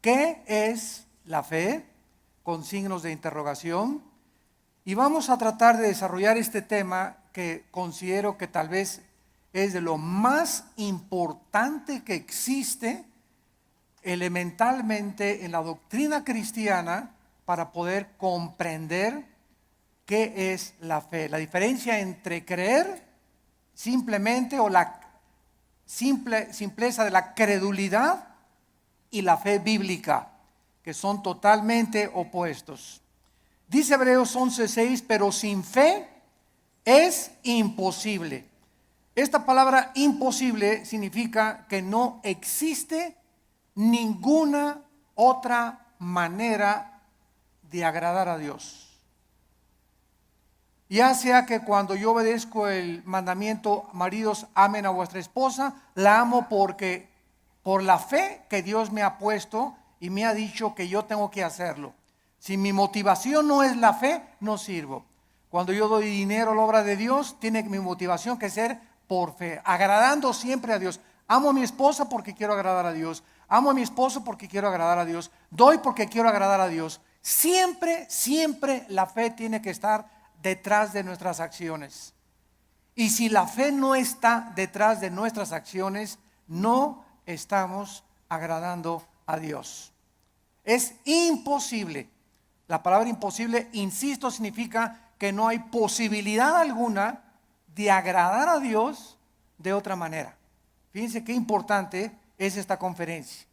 ¿qué es la fe? Con signos de interrogación. Y vamos a tratar de desarrollar este tema que considero que tal vez es de lo más importante que existe elementalmente en la doctrina cristiana para poder comprender qué es la fe. La diferencia entre creer simplemente o la simpleza de la credulidad y la fe bíblica, que son totalmente opuestos. Dice Hebreos 11:6, pero sin fe es imposible. Esta palabra imposible significa que no existe ninguna otra manera de agradar a Dios. Ya sea que cuando yo obedezco el mandamiento, maridos, amen a vuestra esposa, la amo porque por la fe que Dios me ha puesto y me ha dicho que yo tengo que hacerlo. Si mi motivación no es la fe, no sirvo. Cuando yo doy dinero a la obra de Dios, tiene mi motivación que ser por fe, agradando siempre a Dios. Amo a mi esposa porque quiero agradar a Dios. Amo a mi esposo porque quiero agradar a Dios. Doy porque quiero agradar a Dios. Siempre la fe tiene que estar detrás de nuestras acciones. Y si la fe no está detrás de nuestras acciones, no estamos agradando a Dios. Es imposible. La palabra imposible, insisto, significa que no hay posibilidad alguna de agradar a Dios de otra manera. Fíjense qué importante es esta conferencia.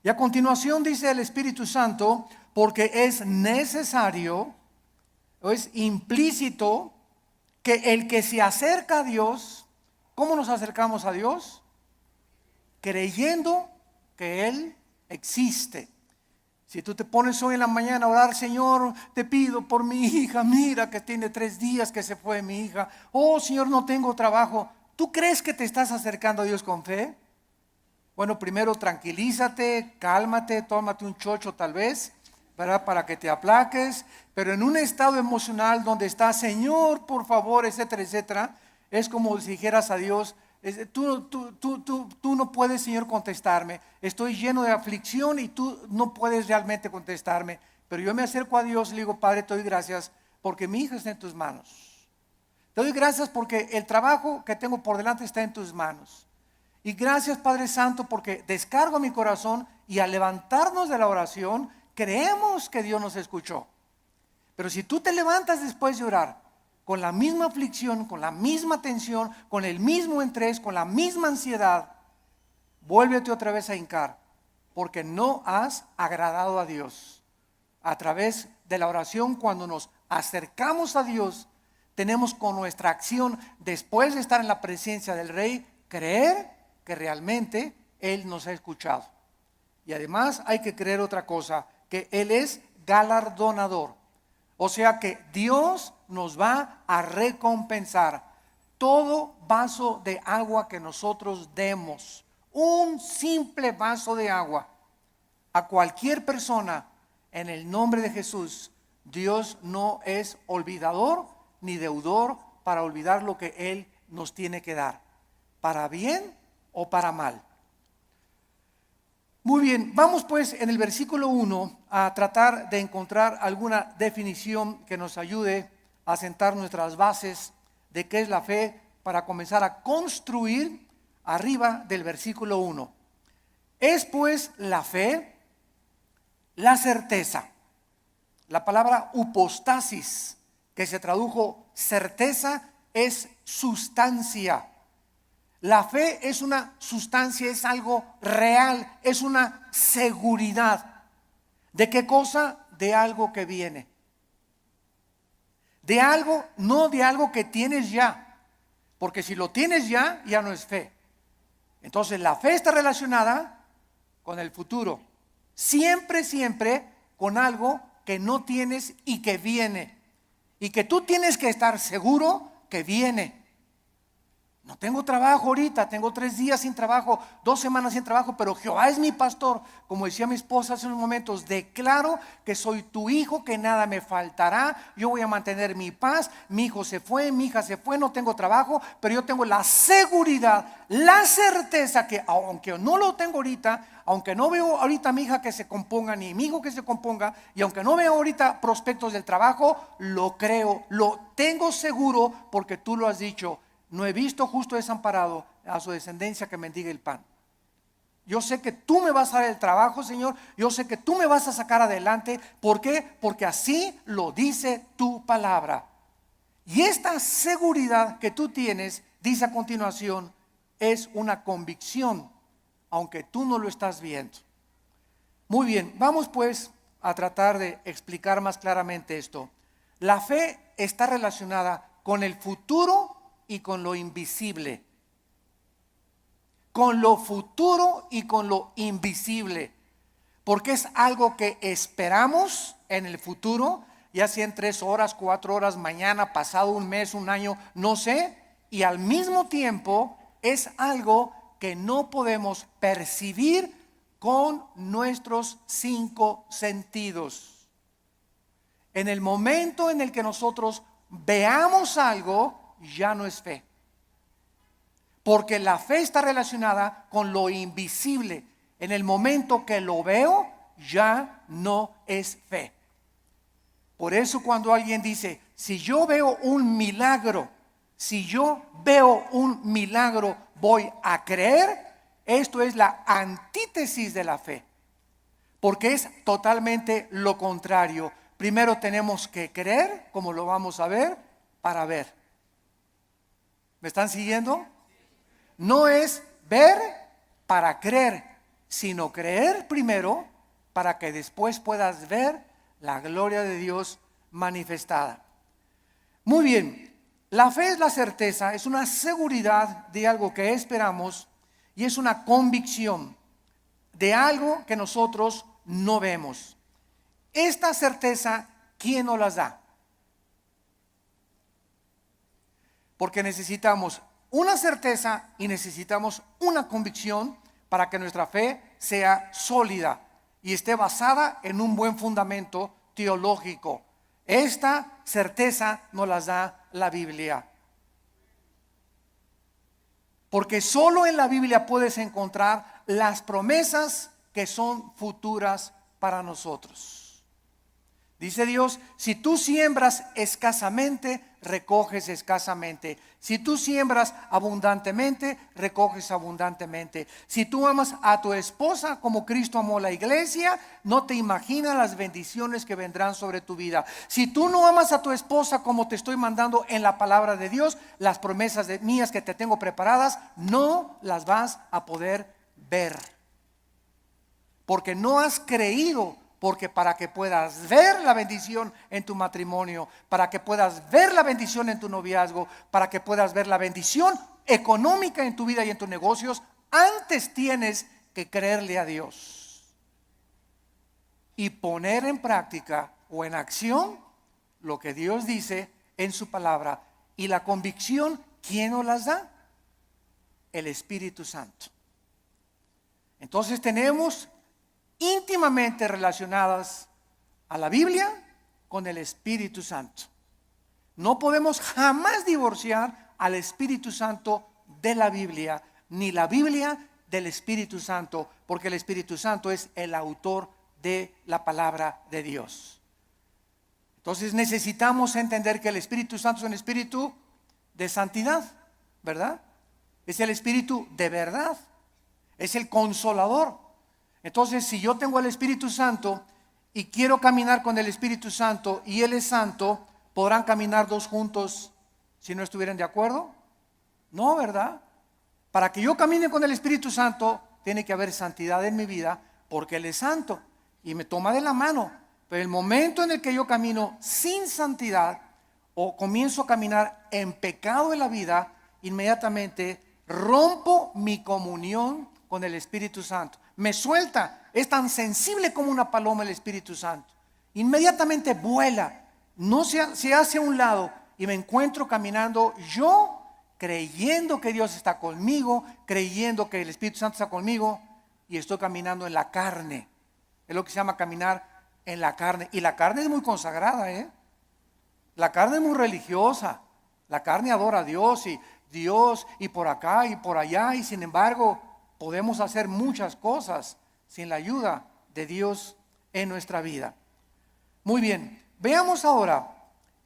Y a continuación dice el Espíritu Santo, porque es necesario, o es implícito, que el que se acerca a Dios, ¿cómo nos acercamos a Dios? Creyendo que Él existe. Si tú te pones hoy en la mañana a orar, Señor, te pido por mi hija, mira que tiene 3 días que se fue mi hija. Oh, Señor, no tengo trabajo. ¿Tú crees que te estás acercando a Dios con fe? Bueno, primero tranquilízate, cálmate, tómate un chocho tal vez, ¿verdad? Para que te aplaques. Pero en un estado emocional donde está, Señor, por favor, etcétera, etcétera, es como si dijeras a Dios, tú no puedes, Señor, contestarme. Estoy lleno de aflicción y tú no puedes realmente contestarme. Pero yo me acerco a Dios y le digo, Padre, te doy gracias porque mi hija está en tus manos. Te doy gracias porque el trabajo que tengo por delante está en tus manos. Y gracias, Padre Santo, porque descargo mi corazón y al levantarnos de la oración, creemos que Dios nos escuchó. Pero si tú te levantas después de orar, con la misma aflicción, con la misma tensión, con el mismo estrés, con la misma ansiedad, vuélvete otra vez a hincar, porque no has agradado a Dios. A través de la oración, cuando nos acercamos a Dios, tenemos con nuestra acción, después de estar en la presencia del Rey, creer que realmente Él nos ha escuchado. Y además hay que creer otra cosa, que Él es galardonador. O sea que Dios nos va a recompensar todo vaso de agua que nosotros demos, un simple vaso de agua a cualquier persona en el nombre de Jesús. Dios no es olvidador ni deudor para olvidar lo que Él nos tiene que dar, para bien o para mal. Muy bien, vamos pues en el versículo 1 a tratar de encontrar alguna definición que nos ayude a sentar nuestras bases de qué es la fe para comenzar a construir arriba del versículo 1. Es pues la fe la certeza. La palabra upostasis, que se tradujo certeza, es sustancia. La fe es una sustancia, es algo real, es una seguridad. ¿De qué cosa? De algo que viene. De algo, no de algo que tienes ya. Porque si lo tienes ya, ya no es fe. Entonces la fe está relacionada con el futuro. Siempre con algo que no tienes y que viene. Y que tú tienes que estar seguro que viene. No tengo trabajo ahorita, tengo 3 días sin trabajo, 2 semanas sin trabajo, pero Jehová es mi pastor. Como decía mi esposa hace unos momentos, declaro que soy tu hijo, que nada me faltará. Yo voy a mantener mi paz. Mi hijo se fue, mi hija se fue, no tengo trabajo, pero yo tengo la seguridad, la certeza que aunque no lo tengo ahorita, aunque no veo ahorita a mi hija que se componga, ni mi hijo que se componga, y aunque no veo ahorita prospectos del trabajo, lo creo, lo tengo seguro porque tú lo has dicho. No he visto justo desamparado a su descendencia que mendigue el pan. Yo sé que tú me vas a dar el trabajo, Señor. Yo sé que tú me vas a sacar adelante. ¿Por qué? Porque así lo dice tu palabra. Y esta seguridad que tú tienes, dice a continuación, es una convicción, aunque tú no lo estás viendo. Muy bien, vamos pues a tratar de explicar más claramente esto. La fe está relacionada con el futuro y con lo invisible. Con lo futuro y con lo invisible. Porque es algo que esperamos en el futuro, ya sea en 3 horas, 4 horas, mañana, pasado un mes, un año, no sé. Y al mismo tiempo es algo que no podemos percibir con nuestros 5 sentidos. En el momento en el que nosotros veamos algo, ya no es fe. Porque la fe está relacionada con lo invisible. En el momento que lo veo, ya no es fe. Por eso cuando alguien dice, si yo veo un milagro, voy a creer, esto es la antítesis de la fe. Porque es totalmente lo contrario. Primero tenemos que creer, como lo vamos a ver, para ver. ¿Me están siguiendo? No es ver para creer, sino creer primero para que después puedas ver la gloria de Dios manifestada. Muy bien, la fe es la certeza, es una seguridad de algo que esperamos y es una convicción de algo que nosotros no vemos. Esta certeza, ¿quién nos las da? Porque necesitamos una certeza y necesitamos una convicción para que nuestra fe sea sólida y esté basada en un buen fundamento teológico. Esta certeza nos la da la Biblia. Porque solo en la Biblia puedes encontrar las promesas que son futuras para nosotros. Dice Dios, si tú siembras escasamente, recoges escasamente. Si tú siembras abundantemente, recoges abundantemente. Si tú amas a tu esposa como Cristo amó la iglesia, no te imaginas las bendiciones que vendrán sobre tu vida. Si tú no amas a tu esposa como te estoy mandando en la palabra de Dios, las promesas mías que te tengo preparadas, no las vas a poder ver. Porque no has creído. Porque para que puedas ver la bendición en tu matrimonio, para que puedas ver la bendición en tu noviazgo, para que puedas ver la bendición económica en tu vida y en tus negocios, antes tienes que creerle a Dios y poner en práctica o en acción lo que Dios dice en su palabra. Y la convicción, ¿quién nos las da? El Espíritu Santo. Entonces tenemos íntimamente relacionadas a la Biblia con el Espíritu Santo. No podemos jamás divorciar al Espíritu Santo de la Biblia, ni la Biblia del Espíritu Santo, porque el Espíritu Santo es el autor de la palabra de Dios. Entonces necesitamos entender que el Espíritu Santo es un espíritu de santidad, ¿verdad? Es el espíritu de verdad, es el consolador. Entonces, si yo tengo el Espíritu Santo y quiero caminar con el Espíritu Santo y Él es santo, ¿podrán caminar dos juntos si no estuvieran de acuerdo? No, ¿verdad? Para que yo camine con el Espíritu Santo, tiene que haber santidad en mi vida, porque Él es santo y me toma de la mano. Pero el momento en el que yo camino sin santidad o comienzo a caminar en pecado en la vida, inmediatamente rompo mi comunión con el Espíritu Santo. Me suelta, es tan sensible como una paloma el Espíritu Santo. Inmediatamente vuela, no se hace a un lado y me encuentro caminando yo creyendo que Dios está conmigo, creyendo que el Espíritu Santo está conmigo, y estoy caminando en la carne. Es lo que se llama caminar en la carne. Y la carne es muy consagrada, La carne es muy religiosa. La carne adora a Dios y por acá y por allá, y sin embargo podemos hacer muchas cosas sin la ayuda de Dios en nuestra vida. Muy bien, veamos ahora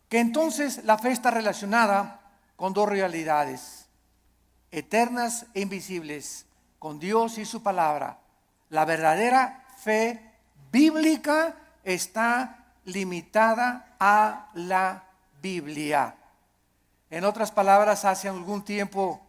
que entonces la fe está relacionada con dos realidades eternas e invisibles, con Dios y su palabra. La verdadera fe bíblica está limitada a la Biblia. En otras palabras, hace algún tiempo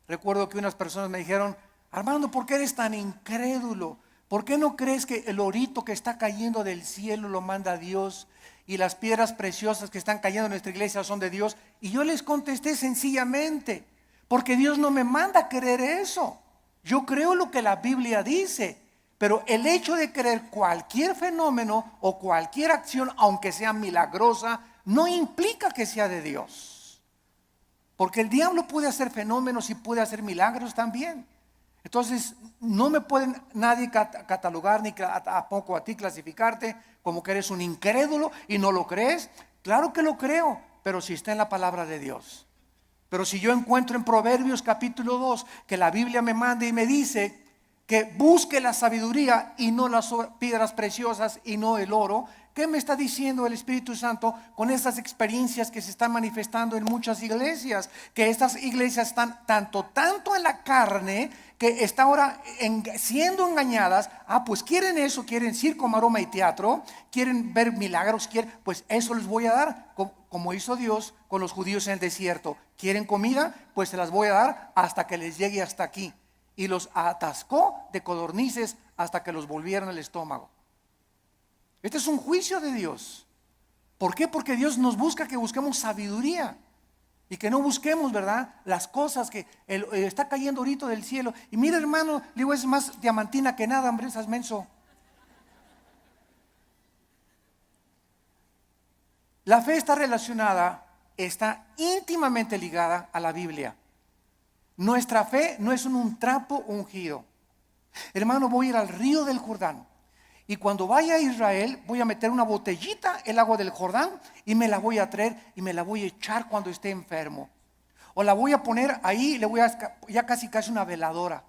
recuerdo que unas personas me dijeron: Armando, ¿por qué eres tan incrédulo? ¿Por qué no crees que el orito que está cayendo del cielo lo manda Dios y las piedras preciosas que están cayendo en nuestra iglesia son de Dios? Y yo les contesté sencillamente: porque Dios no me manda a creer eso. Yo creo lo que la Biblia dice, pero el hecho de creer cualquier fenómeno o cualquier acción, aunque sea milagrosa, no implica que sea de Dios. Porque el diablo puede hacer fenómenos y puede hacer milagros también. Entonces no me pueden nadie catalogar, ni tampoco a ti clasificarte como que eres un incrédulo y no lo crees. Claro que lo creo, pero si está en la palabra de Dios. Pero si yo encuentro en Proverbios capítulo 2 que la Biblia me manda y me dice que busque la sabiduría y no las piedras preciosas y no el oro, ¿qué me está diciendo el Espíritu Santo con estas experiencias que se están manifestando en muchas iglesias? Que estas iglesias están tanto en la carne, que está ahora siendo engañadas. Pues quieren eso, quieren circo, maroma y teatro, quieren ver milagros, pues eso les voy a dar, como hizo Dios con los judíos en el desierto. ¿Quieren comida? Pues se las voy a dar hasta que les llegue hasta aquí. Y los atascó de codornices hasta que los volvieron el estómago. Este es un juicio de Dios. ¿Por qué? Porque Dios nos busca que busquemos sabiduría y que no busquemos, ¿verdad?, las cosas que está cayendo ahorita del cielo. Y mira, hermano, le digo, es más diamantina que nada, hombre, esas menso. La fe está relacionada, está íntimamente ligada a la Biblia. Nuestra fe no es un trapo ungido. Hermano, voy a ir al río del Jordán. Y cuando vaya a Israel, voy a meter una botellita el agua del Jordán y me la voy a traer y me la voy a echar cuando esté enfermo. O la voy a poner ahí, le voy a ya casi una veladora.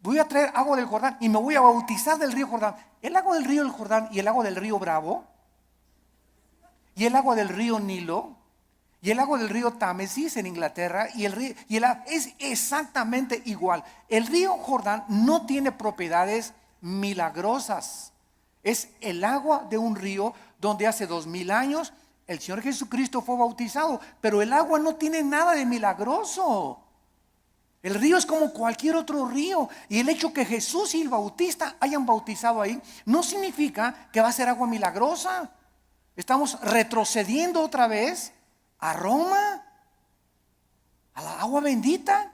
Voy a traer agua del Jordán y me voy a bautizar del río Jordán. El agua del río del Jordán y el agua del río Bravo y el agua del río Nilo y el agua del río Támesis en Inglaterra es exactamente igual. El río Jordán no tiene propiedades milagrosas. Es el agua de un río donde hace 2000 años el Señor Jesucristo fue bautizado, pero el agua no tiene nada de milagroso. El río es como cualquier otro río, y el hecho que Jesús y el Bautista hayan bautizado ahí no significa que va a ser agua milagrosa. Estamos retrocediendo otra vez a Roma, a la agua bendita.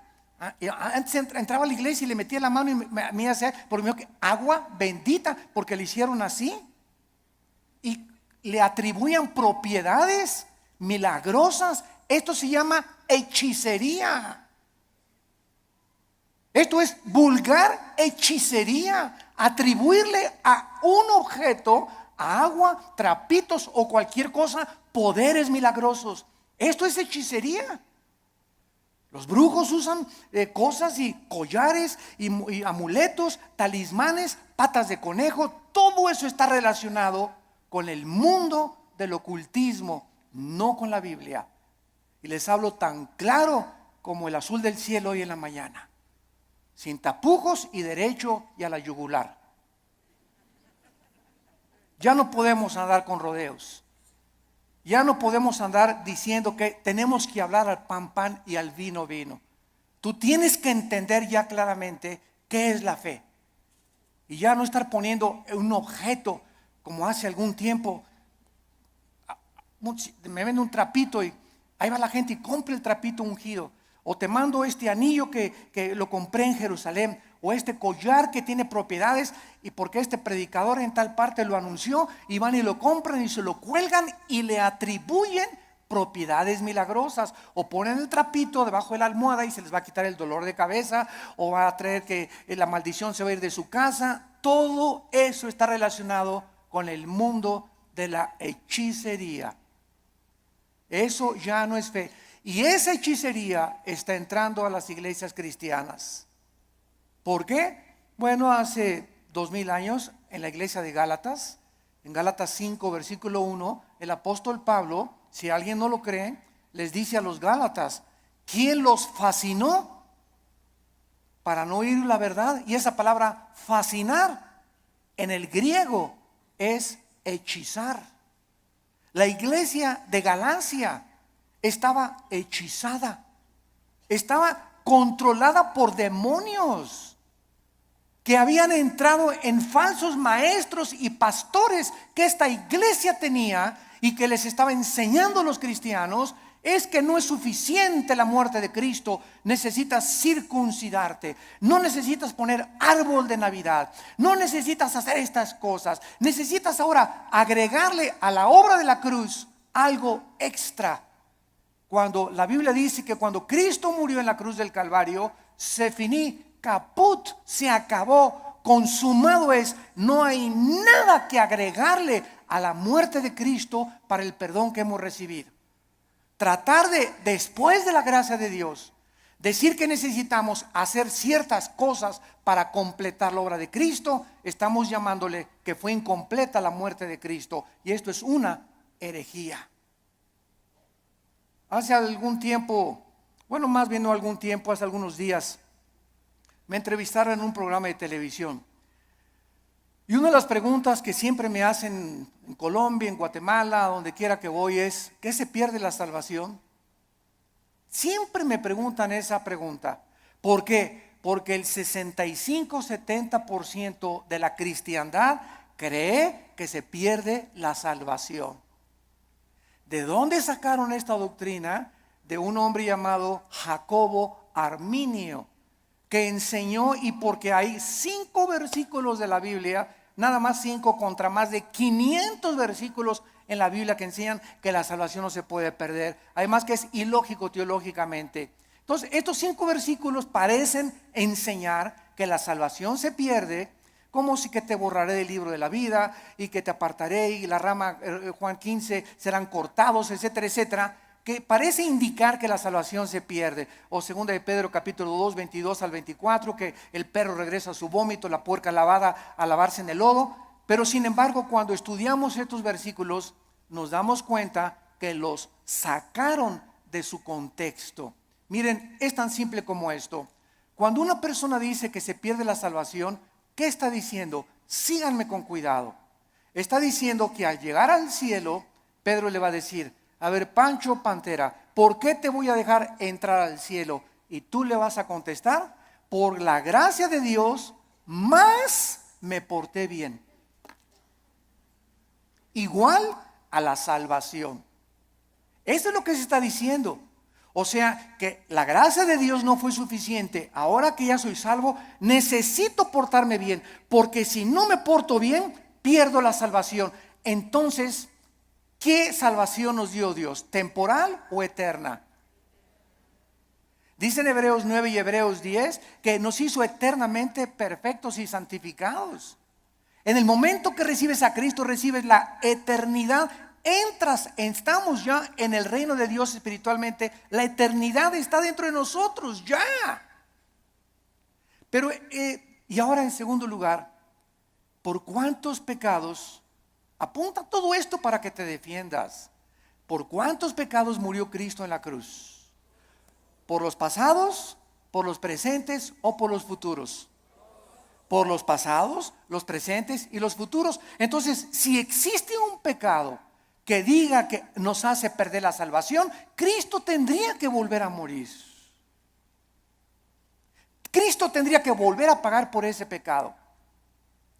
Antes entraba a la iglesia y le metía la mano y me hacía por mí agua bendita, porque le hicieron así y le atribuían propiedades milagrosas. Esto se llama hechicería. Esto es vulgar hechicería, atribuirle a un objeto, a agua, trapitos o cualquier cosa, poderes milagrosos. Esto es hechicería. Los brujos usan cosas y collares y amuletos, talismanes, patas de conejo. Todo eso está relacionado con el mundo del ocultismo, no con la Biblia. Y les hablo tan claro como el azul del cielo hoy en la mañana, sin tapujos y derecho y a la yugular. Ya no podemos andar con rodeos. Ya no podemos andar diciendo que tenemos que hablar al pan, pan y al vino, vino. Tú tienes que entender ya claramente qué es la fe. Y ya no estar poniendo un objeto como hace algún tiempo. Me vende un trapito y ahí va la gente y compra el trapito ungido. O te mando este anillo que lo compré en Jerusalén. O este collar que tiene propiedades y porque este predicador en tal parte lo anunció, y van y lo compran y se lo cuelgan y le atribuyen propiedades milagrosas, o ponen el trapito debajo de la almohada y se les va a quitar el dolor de cabeza, o va a traer que la maldición se va a ir de su casa. Todo eso está relacionado con el mundo de la hechicería. Eso ya no es fe. Y esa hechicería está entrando a las iglesias cristianas. ¿Por qué? Bueno, hace 2000 años en la iglesia de Gálatas, en Gálatas 5, versículo 1, el apóstol Pablo, si alguien no lo cree, les dice a los Gálatas: ¿quién los fascinó para no oír la verdad? Y esa palabra fascinar en el griego es hechizar. La iglesia de Galacia estaba hechizada, estaba controlada por demonios que habían entrado en falsos maestros y pastores que esta iglesia tenía, y que les estaba enseñando a los cristianos: es que no es suficiente la muerte de Cristo, necesitas circuncidarte, no necesitas poner árbol de Navidad, no necesitas hacer estas cosas, necesitas ahora agregarle a la obra de la cruz algo extra. Cuando la Biblia dice que cuando Cristo murió en la cruz del Calvario, se finí, caput, se acabó, consumado es. No hay nada que agregarle a la muerte de Cristo para el perdón que hemos recibido. Tratar de, después de la gracia de Dios, decir que necesitamos hacer ciertas cosas para completar la obra de Cristo, estamos llamándole que fue incompleta la muerte de Cristo, y esto es una herejía. Hace algún tiempo, bueno, más bien no algún tiempo, hace algunos días, me entrevistaron en un programa de televisión. Y una de las preguntas que siempre me hacen en Colombia, en Guatemala, donde quiera que voy, es: ¿qué se pierde la salvación? Siempre me preguntan esa pregunta. ¿Por qué? Porque el 65-70% de la cristiandad cree que se pierde la salvación. ¿De dónde sacaron esta doctrina? De un hombre llamado Jacobo Arminio, que enseñó, y porque hay 5 versículos de la Biblia, nada más 5 contra más de 500 versículos en la Biblia que enseñan que la salvación no se puede perder. Además que es ilógico teológicamente. Entonces, estos 5 versículos parecen enseñar que la salvación se pierde, como si que te borraré del libro de la vida y que te apartaré y la rama, Juan 15, serán cortados, etcétera, etcétera, que parece indicar que la salvación se pierde. O segunda de Pedro capítulo 2, 22 al 24, que el perro regresa a su vómito, la puerca lavada a lavarse en el lodo. Pero sin embargo, cuando estudiamos estos versículos, nos damos cuenta que los sacaron de su contexto. Miren, es tan simple como esto. Cuando una persona dice que se pierde la salvación, ¿qué está diciendo? Síganme con cuidado. Está diciendo que al llegar al cielo, Pedro le va a decir: a ver, Pancho Pantera, ¿por qué te voy a dejar entrar al cielo? Y tú le vas a contestar: por la gracia de Dios, más me porté bien. Igual a la salvación. Eso es lo que se está diciendo. O sea que la gracia de Dios no fue suficiente. Ahora que ya soy salvo, necesito portarme bien, porque si no me porto bien, pierdo la salvación. Entonces, ¿qué salvación nos dio Dios? ¿Temporal o eterna? Dicen Hebreos 9 y Hebreos 10 que nos hizo eternamente perfectos y santificados. En el momento que recibes a Cristo, recibes la eternidad. Estamos ya en el reino de Dios espiritualmente. La eternidad está dentro de nosotros ya. Pero, y ahora en segundo lugar, ¿por cuántos pecados? Apunta todo esto para que te defiendas. ¿Por cuántos pecados murió Cristo en la cruz? ¿Por los pasados, por los presentes o por los futuros? Por los pasados, los presentes y los futuros. Entonces, si existe un pecado que diga que nos hace perder la salvación, Cristo tendría que volver a morir. Cristo tendría que volver a pagar por ese pecado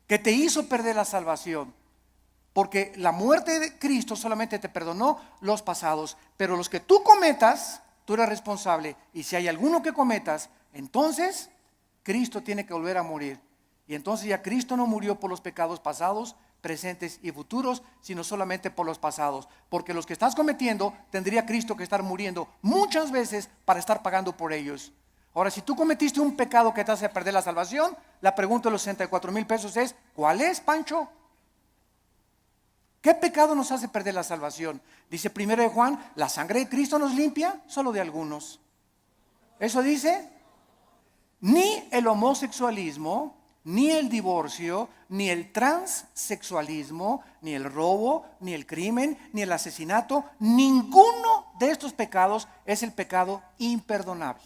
que te hizo perder la salvación. Porque la muerte de Cristo solamente te perdonó los pasados, pero los que tú cometas, tú eres responsable. Y si hay alguno que cometas, entonces Cristo tiene que volver a morir. Y entonces ya Cristo no murió por los pecados pasados, presentes y futuros, sino solamente por los pasados. Porque los que estás cometiendo, tendría Cristo que estar muriendo muchas veces para estar pagando por ellos. Ahora, si tú cometiste un pecado que te hace perder la salvación, la pregunta de los 64,000 pesos es: ¿cuál es, Pancho? ¿Qué pecado nos hace perder la salvación? Dice 1 Juan, la sangre de Cristo nos limpia solo de algunos. Eso dice. Ni el homosexualismo, ni el divorcio, ni el transexualismo, ni el robo, ni el crimen, ni el asesinato, ninguno de estos pecados es el pecado imperdonable.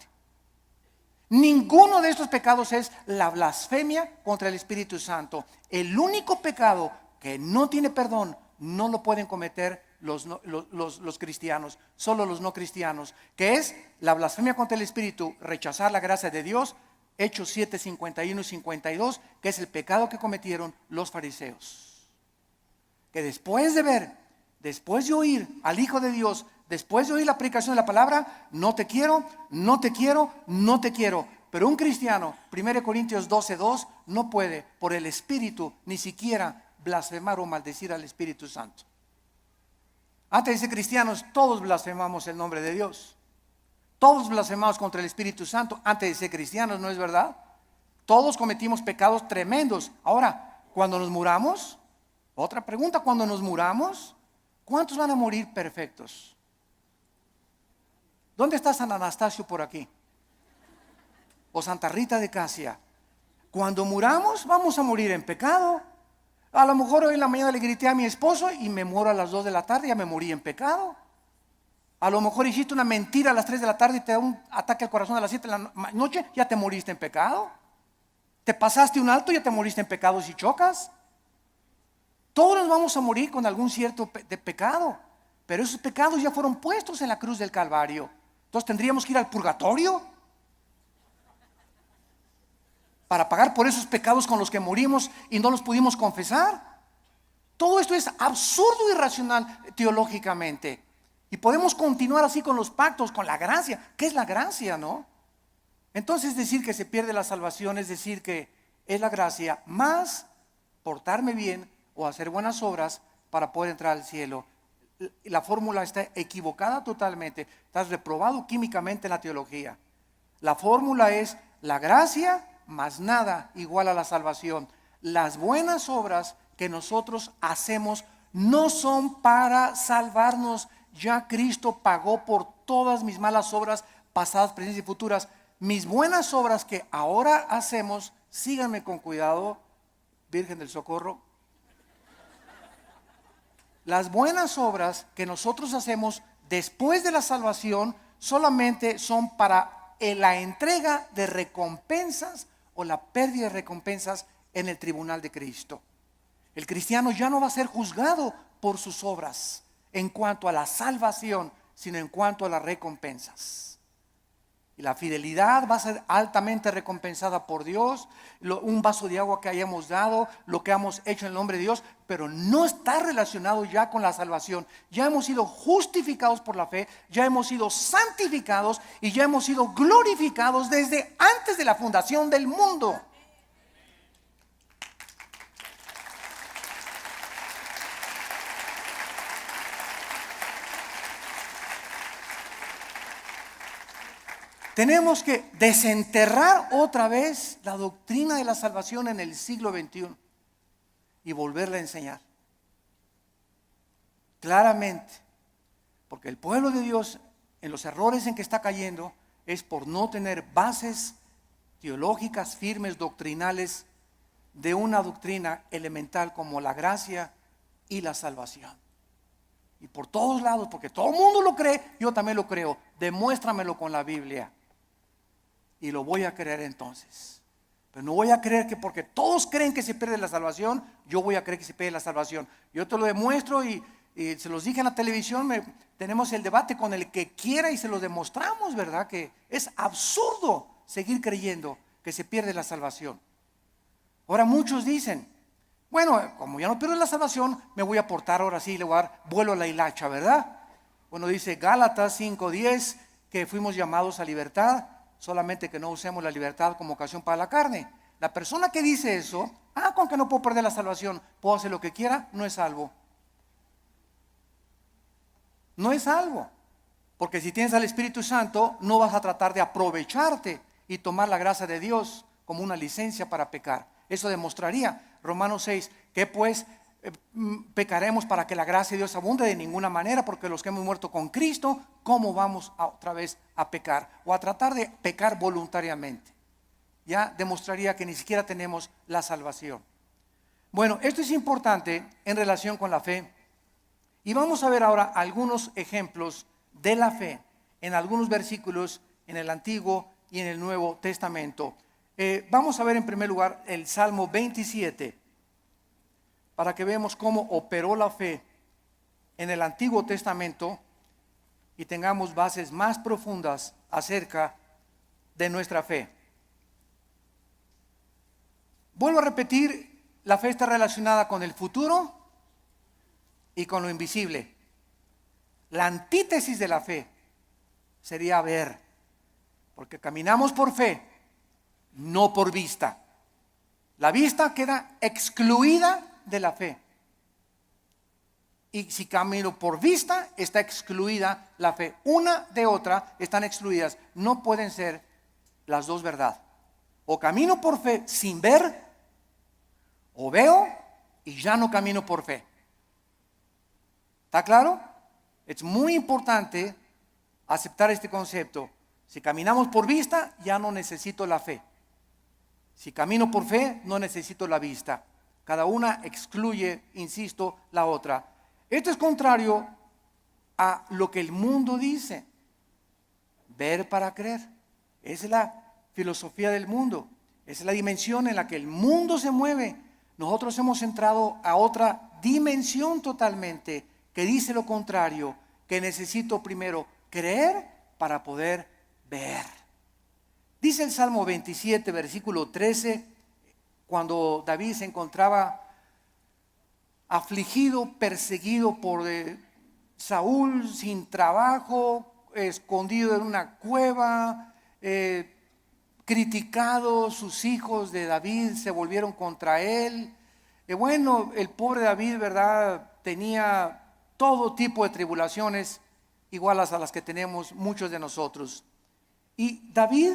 Ninguno de estos pecados es la blasfemia contra el Espíritu Santo. El único pecado que no tiene perdón no lo pueden cometer los cristianos, solo los no cristianos, que es la blasfemia contra el Espíritu, rechazar la gracia de Dios. Hechos 7, 51 y 52, que es el pecado que cometieron los fariseos, que después de ver, después de oír al Hijo de Dios, después de oír la predicación de la palabra, no te quiero, no te quiero, no te quiero. Pero un cristiano, 1 Corintios 12:2, no puede por el Espíritu ni siquiera blasfemar o maldecir al Espíritu Santo. Antes de ser cristianos, todos blasfemamos el nombre de Dios. Todos blasfemamos contra el Espíritu Santo antes de ser cristianos, ¿no es verdad? Todos cometimos pecados tremendos. Ahora, cuando nos muramos, otra pregunta: cuando nos muramos, ¿cuántos van a morir perfectos? ¿Dónde está San Anastasio por aquí? O Santa Rita de Casia. Cuando muramos, vamos a morir en pecado. A lo mejor hoy en la mañana le grité a mi esposo y me muero a las 2 de la tarde, ya me morí en pecado. A lo mejor hiciste una mentira a las 3 de la tarde y te da un ataque al corazón a las 7 de la noche, ya te moriste en pecado. Te pasaste un alto, ya te moriste en pecado si chocas. Todos nos vamos a morir con algún cierto de pecado, pero esos pecados ya fueron puestos en la cruz del Calvario. Entonces tendríamos que ir al purgatorio para pagar por esos pecados con los que morimos y no los pudimos confesar. Todo esto es absurdo y irracional teológicamente. Y podemos continuar así con los pactos, con la gracia. ¿Qué es la gracia, no? Entonces decir que se pierde la salvación es decir que es la gracia más portarme bien o hacer buenas obras para poder entrar al cielo. La fórmula está equivocada totalmente. Estás reprobado químicamente en la teología. La fórmula es la gracia más nada igual a la salvación. Las buenas obras que nosotros hacemos no son para salvarnos. Ya Cristo pagó por todas mis malas obras pasadas, presentes y futuras. Mis buenas obras que ahora hacemos, síganme con cuidado, Virgen del Socorro. Las buenas obras que nosotros hacemos después de la salvación solamente son para la entrega de recompensas o la pérdida de recompensas en el tribunal de Cristo. El cristiano ya no va a ser juzgado por sus obras en cuanto a la salvación, sino en cuanto a las recompensas. Y la fidelidad va a ser altamente recompensada por Dios. Un vaso de agua que hayamos dado, lo que hemos hecho en el nombre de Dios, pero no está relacionado ya con la salvación. Ya hemos sido justificados por la fe, ya hemos sido santificados y ya hemos sido glorificados desde antes de la fundación del mundo. Tenemos que desenterrar otra vez la doctrina de la salvación en el siglo XXI y volverla a enseñar claramente, porque el pueblo de Dios, en los errores en que está cayendo, es por no tener bases teológicas firmes, doctrinales, de una doctrina elemental como la gracia y la salvación. Y por todos lados, porque todo el mundo lo cree, yo también lo creo. Demuéstramelo con la Biblia y lo voy a creer entonces. Pero no voy a creer que porque todos creen que se pierde la salvación, yo voy a creer que se pierde la salvación. Yo te lo demuestro y se los dije en la televisión, tenemos el debate con el que quiera y se lo demostramos, ¿verdad? Que es absurdo seguir creyendo que se pierde la salvación. Ahora muchos dicen, bueno, como ya no pierdo la salvación, me voy a portar ahora sí, le voy a dar vuelo a la hilacha, ¿verdad? Bueno, dice Gálatas 5:10 que fuimos llamados a libertad, solamente que no usemos la libertad como ocasión para la carne. La persona que dice eso Con que no puedo perder la salvación, puedo hacer lo que quiera, no es salvo. No es salvo. Porque si tienes al Espíritu Santo, no vas a tratar de aprovecharte y tomar la gracia de Dios como una licencia para pecar. Eso demostraría Romanos 6, que pues pecaremos para que la gracia de Dios abunde. De ninguna manera, porque los que hemos muerto con Cristo, ¿cómo vamos otra vez a pecar? O a tratar de pecar voluntariamente. Ya demostraría que ni siquiera tenemos la salvación. Bueno, esto es importante en relación con la fe. Y vamos a ver ahora algunos ejemplos de la fe en algunos versículos en el Antiguo y en el Nuevo Testamento. Vamos a ver en primer lugar el Salmo 27, para que veamos cómo operó la fe en el Antiguo Testamento y tengamos bases más profundas acerca de nuestra fe. Vuelvo a repetir, la fe está relacionada con el futuro y con lo invisible. La antítesis de la fe sería ver, porque caminamos por fe, no por vista. La vista queda excluida de la fe. Y si camino por vista, está excluida la fe. Una de otra están excluidas. No pueden ser las dos verdad. O camino por fe sin ver, o veo y ya no camino por fe. ¿Está claro? Es muy importante aceptar este concepto. Si caminamos por vista, ya no necesito la fe. Si camino por fe, no necesito la vista. Cada una excluye, insisto, la otra. Esto es contrario a lo que el mundo dice. Ver para creer. Esa es la filosofía del mundo. Esa es la dimensión en la que el mundo se mueve. Nosotros hemos entrado a otra dimensión totalmente, que dice lo contrario, que necesito primero creer para poder ver. Dice el Salmo 27, versículo 13, cuando David se encontraba afligido, perseguido por Saúl, sin trabajo, escondido en una cueva, criticado, sus hijos de David se volvieron contra él. Bueno, el pobre David, ¿verdad?, tenía todo tipo de tribulaciones iguales a las que tenemos muchos de nosotros. Y David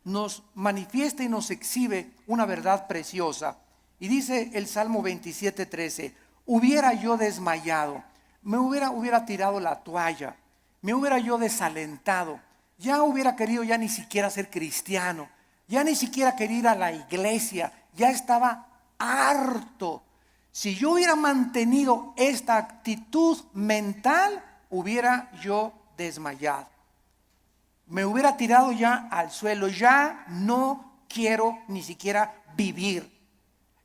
nos manifiesta y nos exhibe una verdad preciosa. Y dice el Salmo 27:13, hubiera yo desmayado, me hubiera tirado la toalla, me hubiera yo desalentado, ya hubiera querido ya ni siquiera ser cristiano, ya ni siquiera quería ir a la iglesia, ya estaba harto. Si yo hubiera mantenido esta actitud mental, hubiera yo desmayado. Me hubiera tirado ya al suelo, ya no quiero ni siquiera vivir.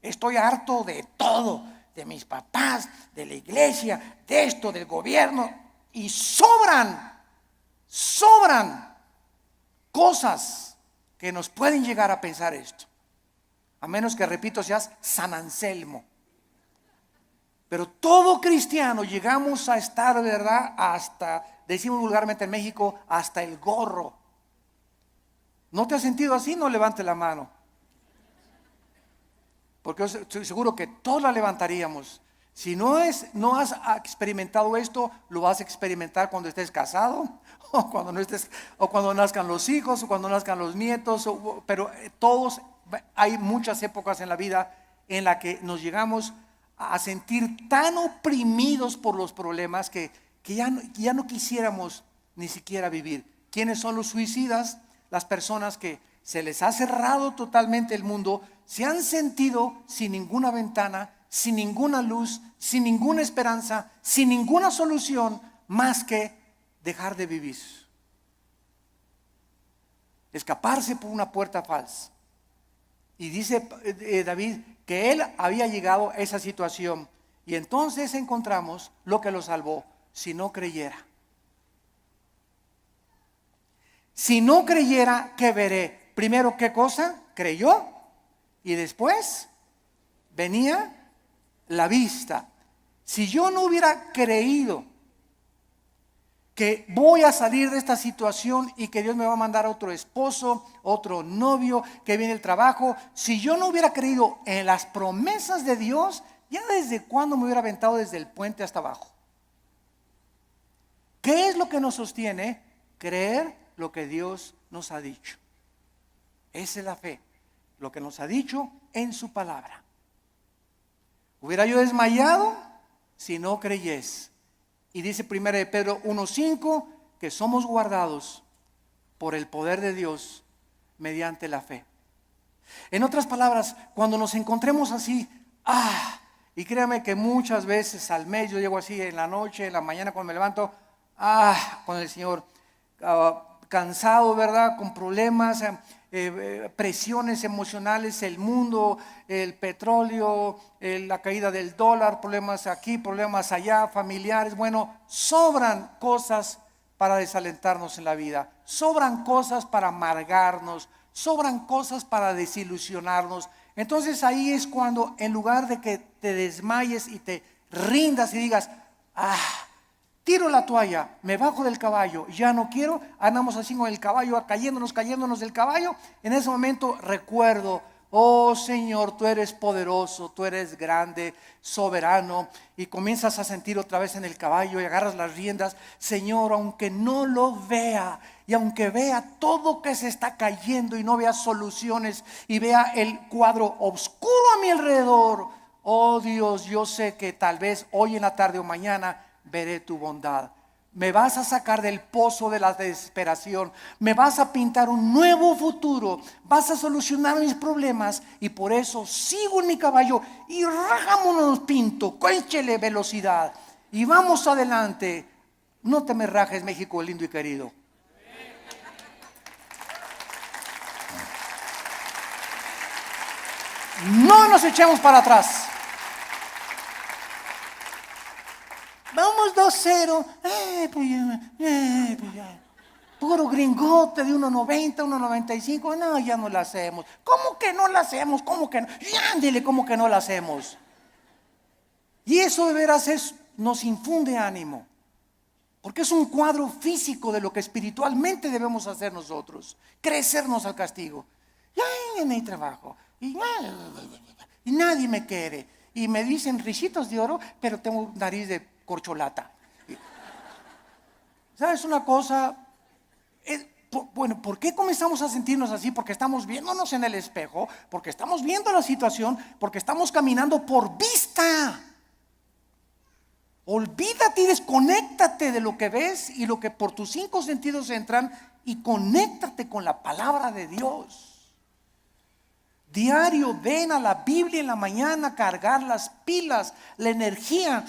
Estoy harto de todo, de mis papás, de la iglesia, de esto, del gobierno. Y sobran cosas que nos pueden llegar a pensar esto. A menos que, repito, seas San Anselmo. Pero todo cristiano llegamos a estar, ¿verdad?, hasta, decimos vulgarmente en México, hasta el gorro. ¿No te has sentido así? No levante la mano. Porque yo estoy seguro que todos la levantaríamos. Si no has experimentado esto, lo vas a experimentar cuando estés casado, o cuando no estés, o cuando nazcan los hijos, o cuando nazcan los nietos. Pero todos, hay muchas épocas en la vida en la que nos llegamos a sentir tan oprimidos por los problemas que ya no quisiéramos ni siquiera vivir. ¿Quiénes son los suicidas? Las personas que se les ha cerrado totalmente el mundo, se han sentido sin ninguna ventana, sin ninguna luz, sin ninguna esperanza, sin ninguna solución más que dejar de vivir. Escaparse por una puerta falsa. Y dice David que él había llegado a esa situación, y entonces encontramos lo que lo salvó: si no creyera. Si no creyera, ¿qué veré? Primero, ¿qué cosa? Creyó, y después venía la vista. Si yo no hubiera creído que voy a salir de esta situación y que Dios me va a mandar otro esposo, otro novio, que viene el trabajo. Si yo no hubiera creído en las promesas de Dios, ya desde cuándo me hubiera aventado desde el puente hasta abajo. ¿Qué es lo que nos sostiene? Creer lo que Dios nos ha dicho. Esa es la fe, lo que nos ha dicho en su palabra. Hubiera yo desmayado si no creyes. Y dice 1 de Pedro 1:5 que somos guardados por el poder de Dios mediante la fe. En otras palabras, cuando nos encontremos así, y créame que muchas veces al mes yo llego así en la noche, en la mañana cuando me levanto, con el Señor, cansado, ¿verdad? Con problemas, presiones emocionales, el mundo, el petróleo, la caída del dólar, problemas aquí, problemas allá, familiares. Bueno, sobran cosas para desalentarnos en la vida, sobran cosas para amargarnos, sobran cosas para desilusionarnos. Entonces ahí es cuando, en lugar de que te desmayes y te rindas y digas, tiro la toalla, me bajo del caballo, ya no quiero, andamos así con el caballo, cayéndonos del caballo. En ese momento recuerdo, oh Señor, tú eres poderoso, tú eres grande, soberano, y comienzas a sentir otra vez en el caballo y agarras las riendas. Señor, aunque no lo vea, y aunque vea todo que se está cayendo y no vea soluciones y vea el cuadro oscuro a mi alrededor, oh Dios, yo sé que tal vez hoy en la tarde o mañana veré tu bondad. Me vas a sacar del pozo de la desesperación, me vas a pintar un nuevo futuro, vas a solucionar mis problemas, y por eso sigo en mi caballo y rajámonos pinto, cuénchele velocidad y vamos adelante. No te me rajes, México lindo y querido. No nos echemos para atrás. Vamos 2-0. Puro gringote de 1.90, 1.95. No, ya no la hacemos. ¿Cómo que no la hacemos? ¿Cómo que no? Ándele, ¿cómo que no la hacemos? Y eso de veras nos infunde ánimo, porque es un cuadro físico de lo que espiritualmente debemos hacer nosotros. Crecernos al castigo. Ya no hay trabajo. Y nadie me quiere. Y me dicen risitos de oro, pero tengo nariz de corcholata. ¿Sabes una cosa? Bueno, ¿por qué comenzamos a sentirnos así? Porque estamos viéndonos en el espejo, porque estamos viendo la situación, porque estamos caminando por vista. Olvídate y desconéctate de lo que ves y lo que por tus 5 sentidos entran, y conéctate con la palabra de Dios. Diario ven a la Biblia en la mañana, cargar las pilas, la energía.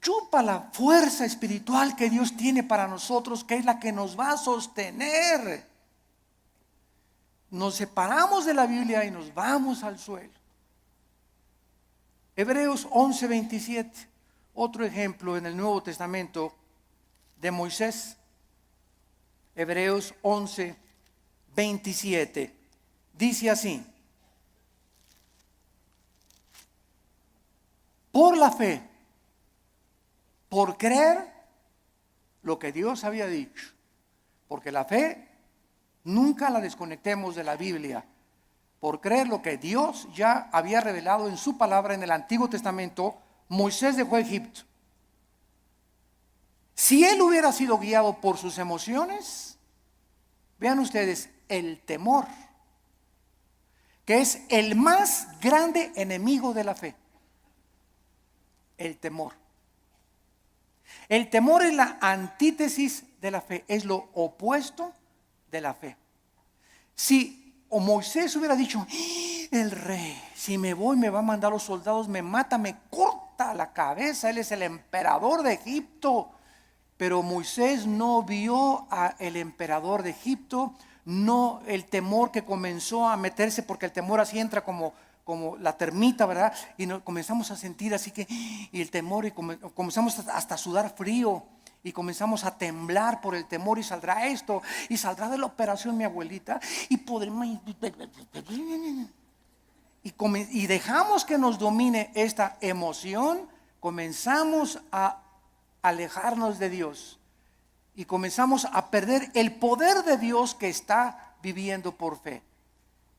Chupa la fuerza espiritual que Dios tiene para nosotros, que es la que nos va a sostener. Nos separamos de la Biblia y nos vamos al suelo. Hebreos 11:27, otro ejemplo en el Nuevo Testamento de Moisés. Hebreos 11:27 dice así: por la fe, por creer lo que Dios había dicho, porque la fe nunca la desconectemos de la Biblia. Por creer lo que Dios ya había revelado en su palabra en el Antiguo Testamento, Moisés dejó Egipto. Si él hubiera sido guiado por sus emociones, vean ustedes, el temor, que es el más grande enemigo de la fe. El temor. El temor es la antítesis de la fe, es lo opuesto de la fe. Si Moisés hubiera dicho, el rey, si me voy me va a mandar los soldados, me mata, me corta la cabeza, él es el emperador de Egipto. Pero Moisés no vio al emperador de Egipto, no el temor que comenzó a meterse, porque el temor así entra como la termita, ¿verdad? Y comenzamos a sentir así que, y el temor, y comenzamos hasta a sudar frío, y comenzamos a temblar por el temor, y saldrá esto, y saldrá de la operación mi abuelita, y podremos, y dejamos que nos domine esta emoción, comenzamos a alejarnos de Dios y comenzamos a perder el poder de Dios que está viviendo por fe.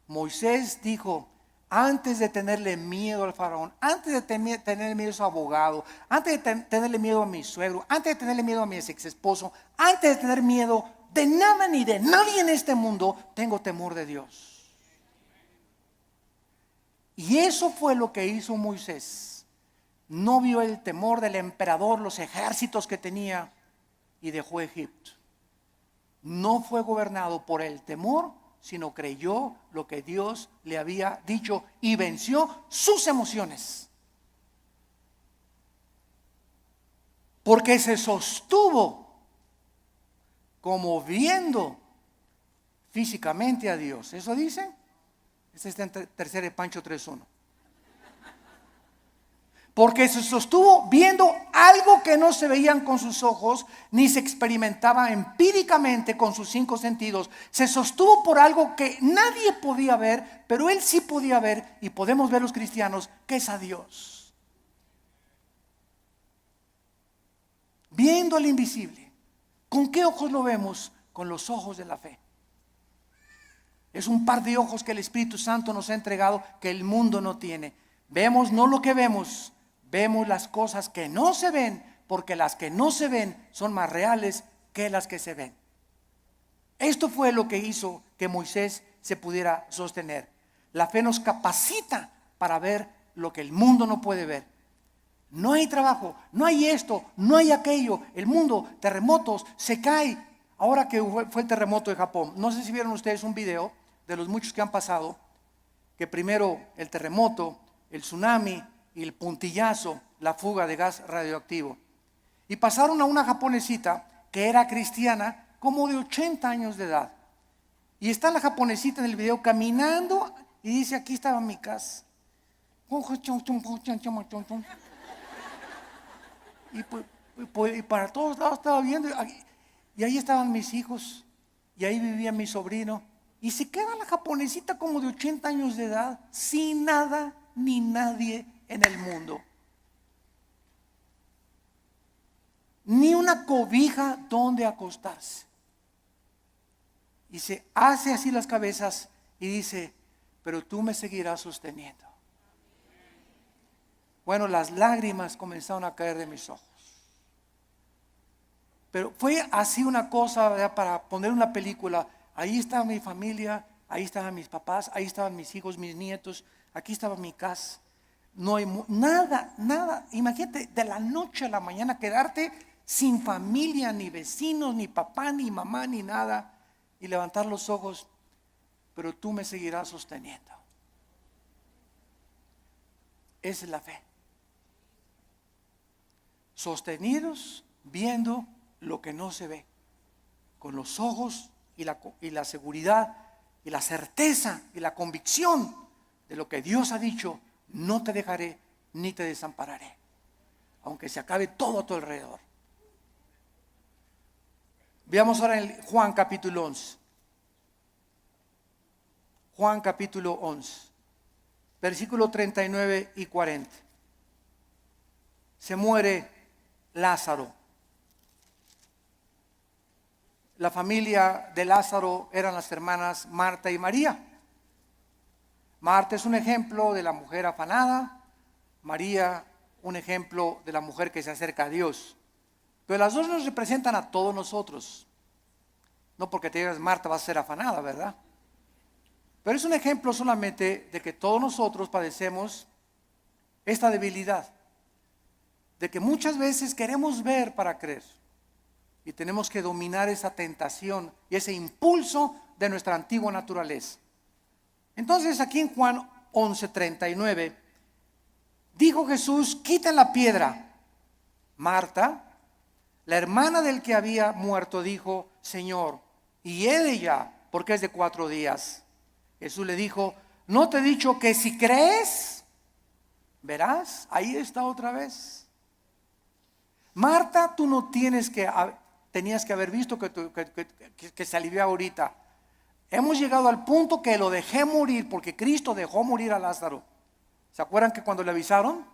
Moisés dijo, antes de tenerle miedo al faraón, antes de tenerle miedo a su abogado, antes de tenerle miedo a mi suegro, antes de tenerle miedo a mi ex esposo, antes de tener miedo de nada ni de nadie en este mundo, tengo temor de Dios. Y eso fue lo que hizo Moisés. No vio el temor del emperador, los ejércitos que tenía, y dejó Egipto. No fue gobernado por el temor, sino creyó lo que Dios le había dicho y venció sus emociones. Porque se sostuvo como viendo físicamente a Dios. ¿Eso dice? Este está en tercera de Pancho 3:1. Porque se sostuvo viendo algo que no se veían con sus ojos, ni se experimentaba empíricamente con sus 5 sentidos. Se sostuvo por algo que nadie podía ver, pero él sí podía ver, y podemos ver los cristianos, que es a Dios. Viendo al invisible. ¿Con qué ojos lo vemos? Con los ojos de la fe. Es un par de ojos que el Espíritu Santo nos ha entregado que el mundo no tiene. Vemos no lo que vemos, vemos las cosas que no se ven, porque las que no se ven son más reales que las que se ven. Esto fue lo que hizo que Moisés se pudiera sostener. La fe nos capacita para ver lo que el mundo no puede ver. No hay trabajo, no hay esto, no hay aquello. El mundo, terremotos, se cae. Ahora que fue el terremoto de Japón, no sé si vieron ustedes un video de los muchos que han pasado, que primero el terremoto, el tsunami y el puntillazo, la fuga de gas radioactivo. Y pasaron a una japonesita que era cristiana, como de 80 años de edad. Y está la japonesita en el video caminando y dice, aquí estaba mi casa. Y para todos lados estaba viendo, y ahí estaban mis hijos, y ahí vivía mi sobrino. Y se queda la japonesita como de 80 años de edad, sin nada ni nadie en el mundo. Ni una cobija donde acostarse. Y se hace así las cabezas y dice, pero tú me seguirás sosteniendo. Bueno, las lágrimas comenzaron a caer de mis ojos. Pero fue así una cosa, ¿verdad? Para poner una película. Ahí estaba mi familia, ahí estaban mis papás, ahí estaban mis hijos, mis nietos, aquí estaba mi casa. No hay nada. Imagínate, de la noche a la mañana quedarte sin familia, ni vecinos, ni papá, ni mamá, ni nada, y levantar los ojos, pero tú me seguirás sosteniendo. Esa es la fe. Sostenidos viendo lo que no se ve, con los ojos y la seguridad y la certeza y la convicción de lo que Dios ha dicho: no te dejaré ni te desampararé, aunque se acabe todo a tu alrededor. Veamos ahora en Juan capítulo 11. Juan capítulo 11, versículo 39 y 40. Se muere Lázaro. La familia de Lázaro eran las hermanas Marta y María. Marta es un ejemplo de la mujer afanada, María un ejemplo de la mujer que se acerca a Dios. Pero las dos nos representan a todos nosotros. No porque te digas Marta vas a ser afanada, ¿verdad? Pero es un ejemplo solamente de que todos nosotros padecemos esta debilidad, de que muchas veces queremos ver para creer. Y tenemos que dominar esa tentación y ese impulso de nuestra antigua naturaleza. Entonces aquí en Juan 11:39 dijo Jesús: quiten la piedra. Marta, la hermana del que había muerto, dijo: Señor, y he de ya, porque es de 4 días. Jesús le dijo: ¿no te he dicho que si crees, verás? Ahí está otra vez. Marta, tú no tenías que haber visto que se alivió ahorita. Hemos llegado al punto que lo dejé morir, porque Cristo dejó morir a Lázaro. ¿Se acuerdan que cuando le avisaron?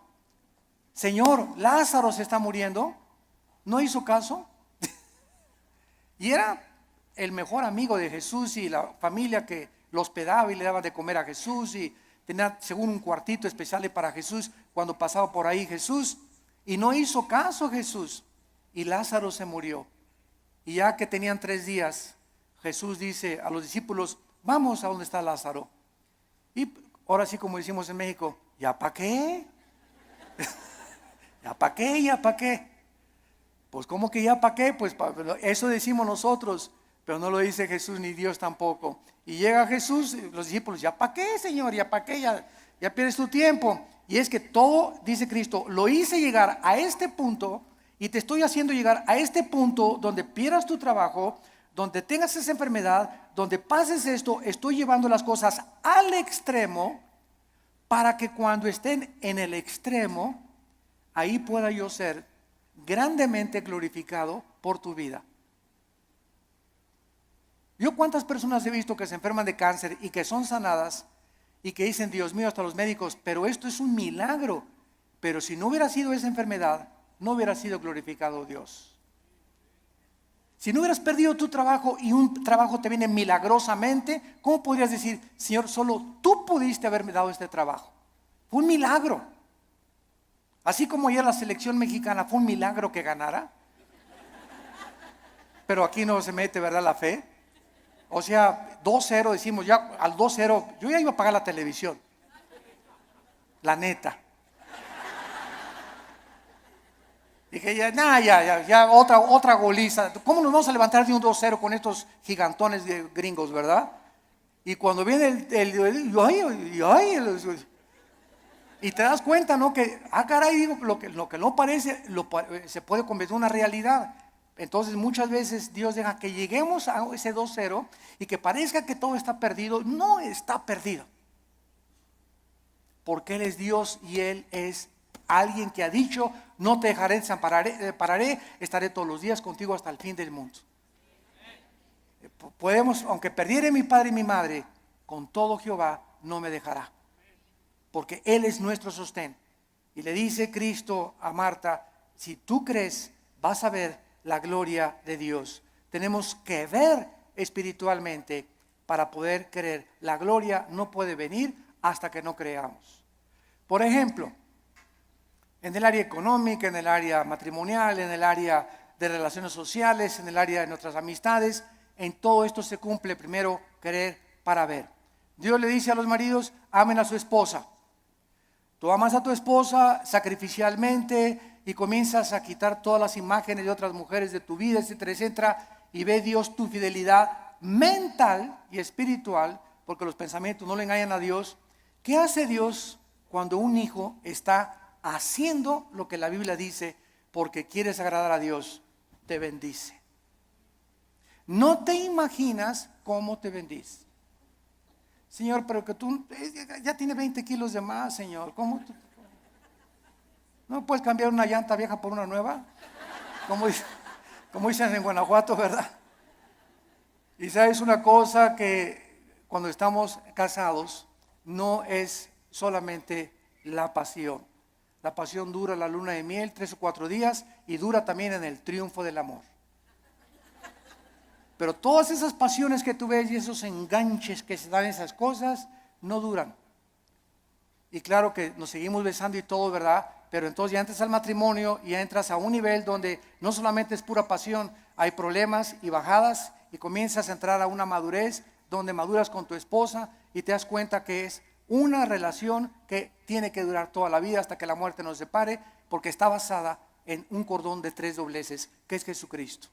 Señor, Lázaro se está muriendo? No hizo caso. Y era el mejor amigo de Jesús y la familia que lo hospedaba y le daba de comer a Jesús, y tenía según un cuartito especial para Jesús cuando pasaba por ahí Jesús. Y no hizo caso Jesús, y Lázaro se murió. Y ya que tenían 3 días, Jesús dice a los discípulos: vamos a donde está Lázaro. Y ahora sí, como decimos en México, ¿ya para qué? ¿Ya para qué? ¿Ya para qué? Pues ¿cómo que ya para qué? Pues eso decimos nosotros, pero no lo dice Jesús ni Dios tampoco. Y llega Jesús, los discípulos: ¿ya para qué, Señor? ¿Ya para qué? Ya pierdes tu tiempo. Y es que todo, dice Cristo, lo hice llegar a este punto, y te estoy haciendo llegar a este punto donde pierdas tu trabajo, donde tengas esa enfermedad, donde pases esto. Estoy llevando las cosas al extremo para que cuando estén en el extremo, ahí pueda yo ser grandemente glorificado por tu vida. Yo cuántas personas he visto que se enferman de cáncer y que son sanadas y que dicen: Dios mío, hasta los médicos, pero esto es un milagro. Pero si no hubiera sido esa enfermedad, no hubiera sido glorificado Dios. Si no hubieras perdido tu trabajo y un trabajo te viene milagrosamente, ¿cómo podrías decir: Señor, solo tú pudiste haberme dado este trabajo? Fue un milagro. Así como ayer la selección mexicana fue un milagro que ganara. Pero aquí no se mete, ¿verdad?, la fe. O sea, 2-0, decimos, ya al 2-0, yo ya iba a pagar la televisión. La neta. Dije, ya, otra goliza. ¿Cómo nos vamos a levantar de un 2-0 con estos gigantones de gringos, verdad? Y cuando viene y te das cuenta, ¿no? Que, caray, digo, lo que no parece, se puede convertir en una realidad. Entonces muchas veces Dios deja que lleguemos a ese 2-0 y que parezca que todo está perdido. No está perdido, porque Él es Dios y Él es alguien que ha dicho: no te dejaré, desampararé, estaré todos los días contigo hasta el fin del mundo. Podemos, aunque perdiere mi padre y mi madre, con todo Jehová no me dejará, porque Él es nuestro sostén. Y le dice Cristo a Marta: si tú crees, vas a ver la gloria de Dios. Tenemos que ver espiritualmente para poder creer. La gloria no puede venir hasta que no creamos. Por ejemplo, en el área económica, en el área matrimonial, en el área de relaciones sociales, en el área de nuestras amistades, en todo esto se cumple primero creer para ver. Dios le dice a los maridos: amen a su esposa. Tú amas a tu esposa sacrificialmente y comienzas a quitar todas las imágenes de otras mujeres de tu vida, etcétera, etcétera, y ve Dios tu fidelidad mental y espiritual, porque los pensamientos no le engañan a Dios. ¿Qué hace Dios cuando un hijo está haciendo lo que la Biblia dice porque quieres agradar a Dios? Te bendice. No te imaginas cómo te bendice. Señor, pero que tú ya tiene 20 kilos de más, Señor. ¿Cómo tú? ¿No puedes cambiar una llanta vieja por una nueva? Como dicen en Guanajuato, ¿verdad? Y sabes una cosa, que cuando estamos casados no es solamente la pasión. La pasión dura la luna de miel 3 o 4 días y dura también en el triunfo del amor. Pero todas esas pasiones que tú ves y esos enganches que se dan, esas cosas, no duran. Y claro que nos seguimos besando y todo, ¿verdad? Pero entonces ya entras al matrimonio y ya entras a un nivel donde no solamente es pura pasión, hay problemas y bajadas, y comienzas a entrar a una madurez donde maduras con tu esposa y te das cuenta que es una relación que tiene que durar toda la vida hasta que la muerte nos separe, porque está basada en un cordón de 3 dobleces, que es Jesucristo.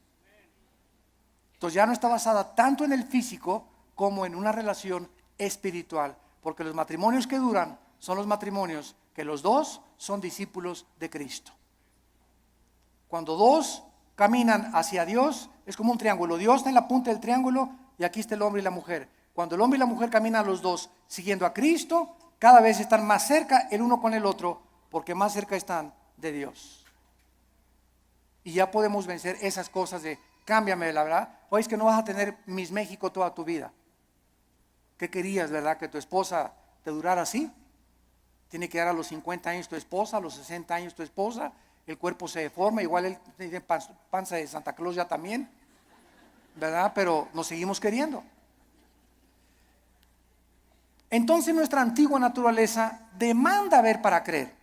Entonces ya no está basada tanto en el físico como en una relación espiritual, porque los matrimonios que duran son los matrimonios que los dos son discípulos de Cristo. Cuando dos caminan hacia Dios, es como un triángulo. Dios está en la punta del triángulo y aquí está el hombre y la mujer. Cuando el hombre y la mujer caminan los dos siguiendo a Cristo, cada vez están más cerca el uno con el otro, porque más cerca están de Dios. Y ya podemos vencer esas cosas de: cámbiame, la verdad. Oye, es que no vas a tener Miss México toda tu vida. ¿Qué querías, verdad? ¿Que tu esposa te durara así? Tiene que dar a los 50 años tu esposa, a los 60 años tu esposa, el cuerpo se deforma, igual él tiene panza de Santa Claus ya también, ¿verdad? Pero nos seguimos queriendo. Entonces nuestra antigua naturaleza demanda ver para creer,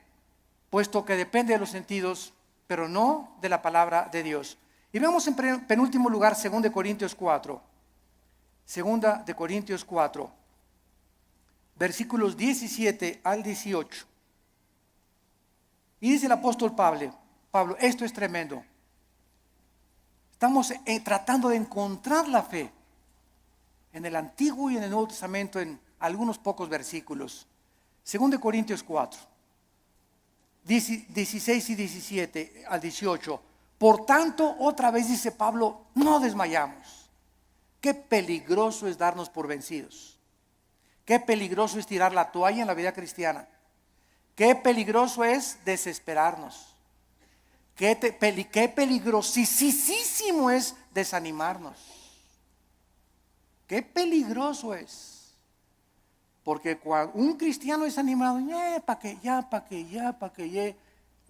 puesto que depende de los sentidos, pero no de la palabra de Dios. Y veamos en penúltimo lugar 2 de Corintios 4. 2 de Corintios 4, versículos 17 al 18. Y dice el apóstol Pablo, esto es tremendo. Estamos tratando de encontrar la fe en el Antiguo y en el Nuevo Testamento en algunos pocos versículos. 2 de Corintios 4, 16 y 17 al 18. Por tanto, otra vez dice Pablo, no desmayamos. Qué peligroso es darnos por vencidos. Qué peligroso es tirar la toalla en la vida cristiana. Qué peligroso es desesperarnos. Qué peligrosísimo es desanimarnos. Qué peligroso es. Porque cuando un cristiano es animado, para que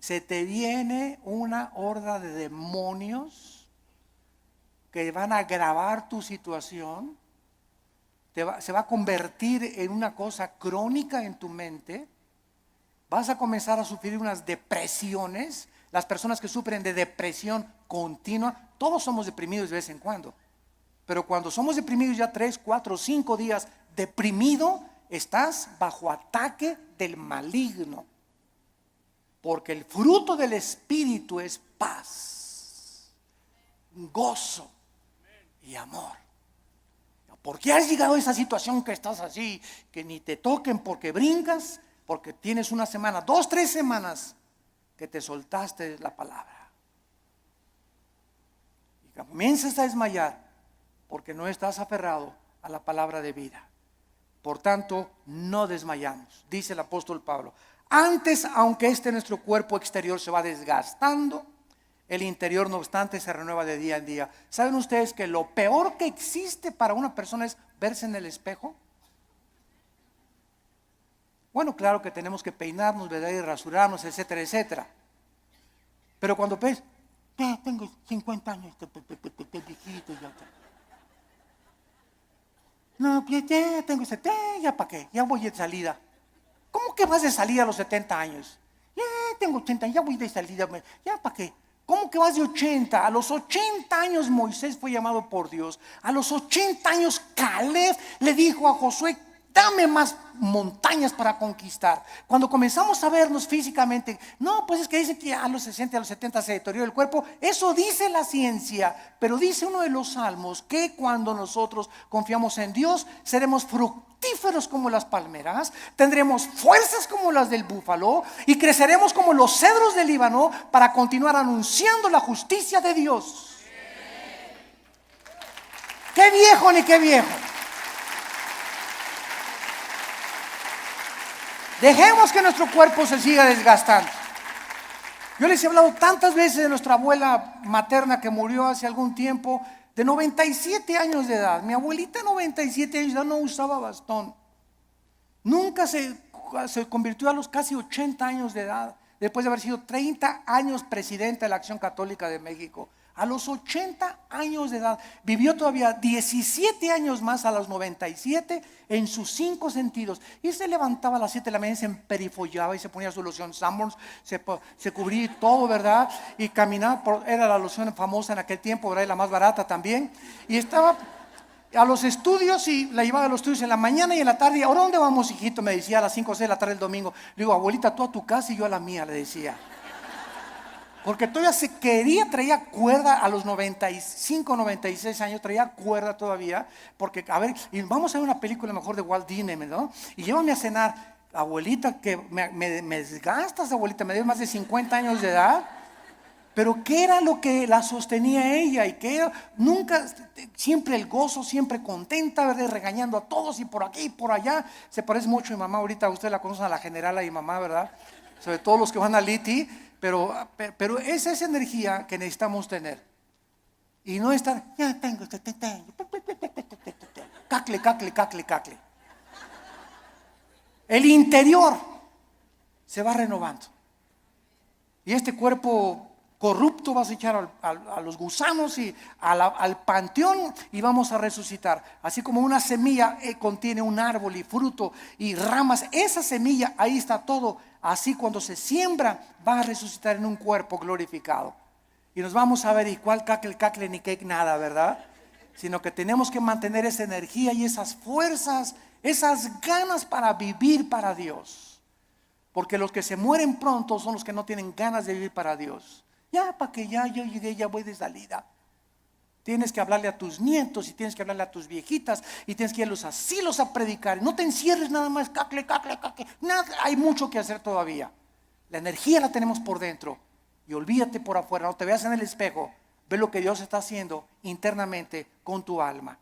se te viene una horda de demonios que van a agravar tu situación. Se va a convertir en una cosa crónica en tu mente. Vas a comenzar a sufrir unas depresiones. Las personas que sufren de depresión continua, todos somos deprimidos de vez en cuando. Pero cuando somos deprimidos ya 3, 4, 5 días deprimido, estás bajo ataque del maligno. Porque el fruto del Espíritu es paz, gozo y amor. ¿Por qué has llegado a esa situación que estás así, que ni te toquen porque brincas? Porque tienes una semana, 2, 3 semanas que te soltaste la palabra. Y comienzas a desmayar porque no estás aferrado a la palabra de vida. Por tanto, no desmayamos, dice el apóstol Pablo. Antes, aunque nuestro cuerpo exterior se va desgastando, el interior, no obstante, se renueva de día en día. ¿Saben ustedes que lo peor que existe para una persona es verse en el espejo? Bueno, claro que tenemos que peinarnos, ¿verdad? Y rasurarnos, etcétera, etcétera. Pero cuando ves, ya tengo 50 años, viejito, ya. No, ya tengo 70, ya para qué, ya voy de salida. ¿Cómo que vas de salida a los 70 años? Ya tengo 80, ya voy de salida, ya para qué. ¿Cómo que vas de 80? A los 80 años Moisés fue llamado por Dios. A los 80 años Caleb le dijo a Josué, dame más montañas para conquistar. Cuando comenzamos a vernos físicamente, no, pues es que dicen que a los 60, a los 70 se deteriora el cuerpo. Eso dice la ciencia, pero dice uno de los salmos que cuando nosotros confiamos en Dios, seremos fructíferos como las palmeras, tendremos fuerzas como las del búfalo y creceremos como los cedros del Líbano para continuar anunciando la justicia de Dios. ¡Qué viejo ni qué viejo! Dejemos que nuestro cuerpo se siga desgastando. Yo les he hablado tantas veces de nuestra abuela materna que murió hace algún tiempo, de 97 años de edad. Mi abuelita 97 años ya no usaba bastón. Nunca se convirtió a los casi 80 años de edad, después de haber sido 30 años presidenta de la Acción Católica de México. A los 80 años de edad, vivió todavía 17 años más a los 97 en sus 5 sentidos. Y se levantaba a las 7 de la mañana, se emperifollaba y se ponía su loción Sanborns, se cubría todo, ¿verdad? Y caminaba, era la loción famosa en aquel tiempo, ¿verdad? Y la más barata también. Y estaba a los estudios y la llevaba a los estudios en la mañana y en la tarde. ¿Ahora dónde vamos, hijito? Me decía a las 5 o 6 de la tarde el domingo. Le digo, abuelita, tú a tu casa y yo a la mía, le decía. Porque todavía traía cuerda a los 95, 96 años, traía cuerda todavía, porque, a ver, y vamos a ver una película mejor de Walt Disney, ¿no? Y llévame a cenar, abuelita, que me desgastas, abuelita, me dio más de 50 años de edad, pero ¿qué era lo que la sostenía ella? Y que era, nunca, siempre el gozo, siempre contenta, ¿verdad? Regañando a todos y por aquí y por allá. Se parece mucho a mi mamá, ahorita usted la conocen a la generala y mamá, ¿verdad? Sobre todo los que van a Liti. Pero esa es energía que necesitamos tener. Y no estar, ya tengo, cacle. El interior se va renovando. Y este cuerpo corrupto vas a echar a los gusanos y al panteón y vamos a resucitar. Así como una semilla contiene un árbol y fruto y ramas, esa semilla, ahí está todo. Así cuando se siembra va a resucitar en un cuerpo glorificado. Y nos vamos a ver, y cuál cacle ni cake nada, ¿verdad? Sino que tenemos que mantener esa energía y esas fuerzas, esas ganas para vivir para Dios. Porque los que se mueren pronto son los que no tienen ganas de vivir para Dios. Ya, para que ya yo llegué, ya voy de salida. Tienes que hablarle a tus nietos y tienes que hablarle a tus viejitas y tienes que ir a los asilos a predicar. No te encierres nada más, cacle. Nada, hay mucho que hacer todavía. La energía la tenemos por dentro y olvídate por afuera. No te veas en el espejo, ve lo que Dios está haciendo internamente con tu alma.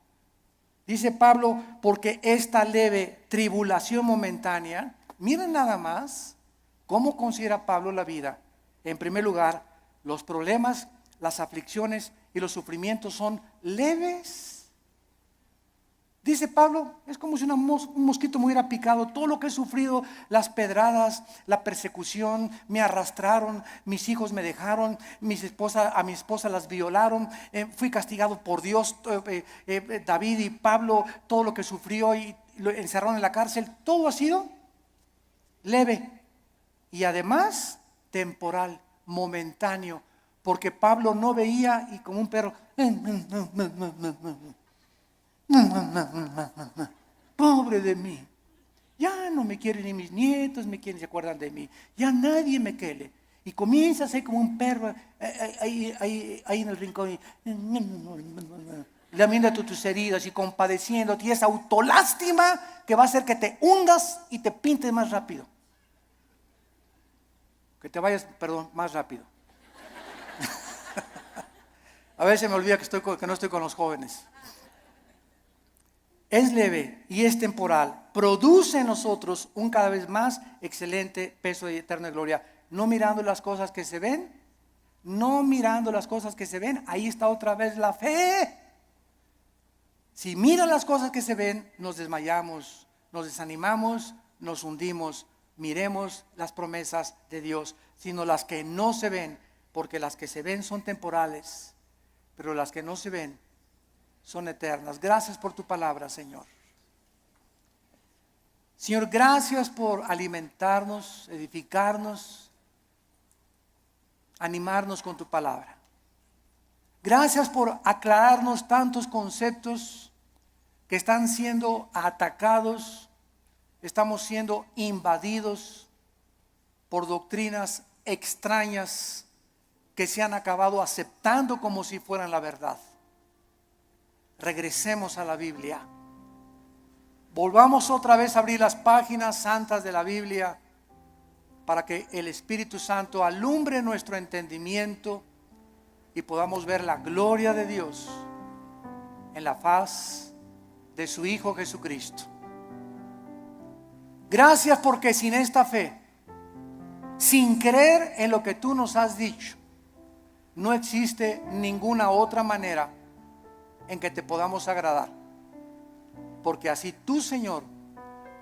Dice Pablo, porque esta leve tribulación momentánea, miren nada más cómo considera Pablo la vida. En primer lugar, los problemas, las aflicciones y los sufrimientos son leves. Dice Pablo, es como si un mosquito me hubiera picado. Todo lo que he sufrido, las pedradas, la persecución, me arrastraron, mis hijos me dejaron, a mi esposa las violaron, fui castigado por Dios. David y Pablo, todo lo que sufrió y lo encerraron en la cárcel, todo ha sido leve y además temporal, momentáneo, porque Pablo no veía y como un perro, pobre de mí, ya no me quieren ni mis nietos, se acuerdan de mí, ya nadie me quiere. Y comienza a ser como un perro ahí en el rincón y lamiéndote tus heridas y compadeciéndote, y esa autolástima que va a hacer que te hundas y te pintes más rápido. Que te vayas, más rápido. A veces me olvida que no estoy con los jóvenes. Es leve y es temporal. Produce en nosotros un cada vez más excelente peso de eterna gloria. No mirando las cosas que se ven. No mirando las cosas que se ven. Ahí está otra vez la fe. Si miran las cosas que se ven, nos desmayamos, nos desanimamos, nos hundimos. Miremos las promesas de Dios, sino las que no se ven, porque las que se ven son temporales, pero las que no se ven son eternas. Gracias por tu palabra, Señor. Señor, gracias por alimentarnos, edificarnos, animarnos con tu palabra. Gracias por aclararnos tantos conceptos que están siendo atacados. Estamos siendo invadidos por doctrinas extrañas que se han acabado aceptando como si fueran la verdad. Regresemos a la Biblia. Volvamos otra vez a abrir las páginas santas de la Biblia para que el Espíritu Santo alumbre nuestro entendimiento y podamos ver la gloria de Dios en la faz de su Hijo Jesucristo. Gracias porque sin esta fe, sin creer en lo que tú nos has dicho, no existe ninguna otra manera en que te podamos agradar. Porque así tú, Señor,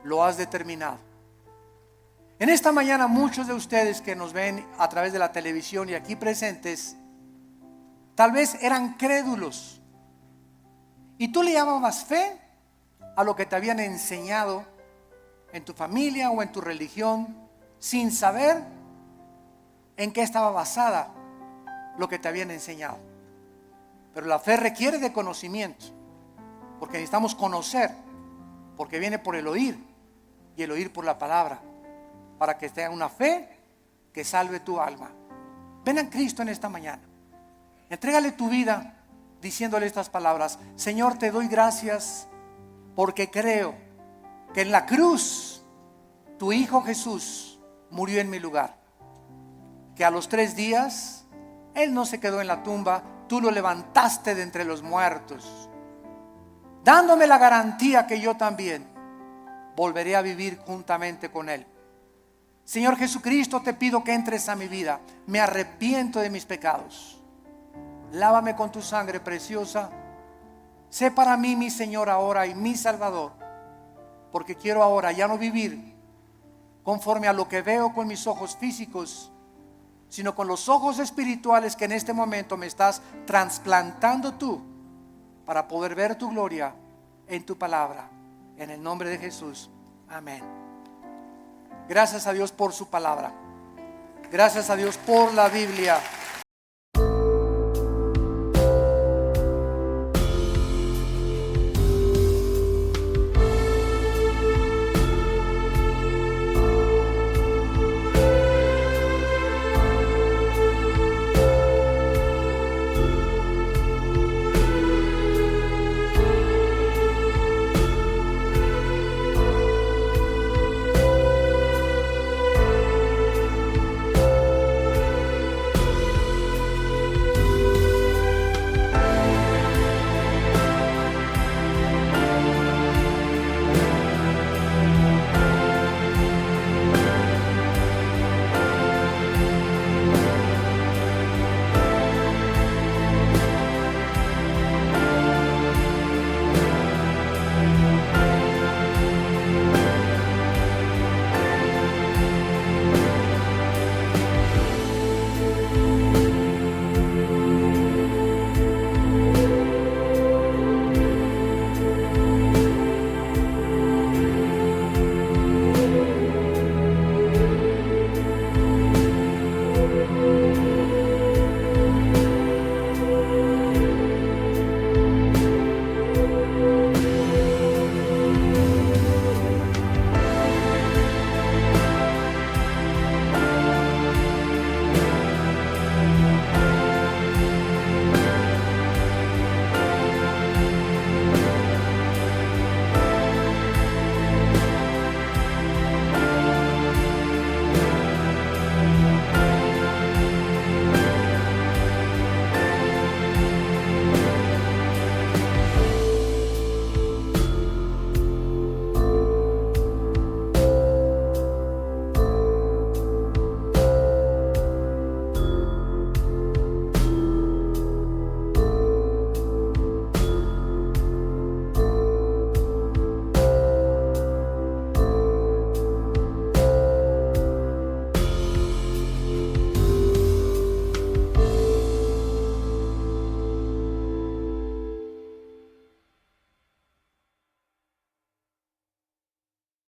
lo has determinado. En esta mañana muchos de ustedes que nos ven a través de la televisión y aquí presentes, tal vez eran crédulos. Y tú le llamabas fe a lo que te habían enseñado en tu familia o en tu religión, sin saber en qué estaba basada lo que te habían enseñado. Pero la fe requiere de conocimiento, porque necesitamos conocer, porque viene por el oír y el oír por la palabra, para que tenga una fe que salve tu alma. Ven a Cristo en esta mañana, entrégale tu vida diciéndole estas palabras: Señor, te doy gracias porque creo que en la cruz tu Hijo Jesús murió en mi lugar, que a los 3 días Él no se quedó en la tumba, tú lo levantaste de entre los muertos, dándome la garantía que yo también volveré a vivir juntamente con Él. Señor Jesucristo, te pido que entres a mi vida. Me arrepiento de mis pecados. Lávame con tu sangre preciosa. Sé para mí mi Señor ahora y mi Salvador, porque quiero ahora ya no vivir conforme a lo que veo con mis ojos físicos, sino con los ojos espirituales que en este momento me estás trasplantando tú, para poder ver tu gloria en tu palabra. En el nombre de Jesús, amén. Gracias a Dios por su palabra. Gracias a Dios por la Biblia.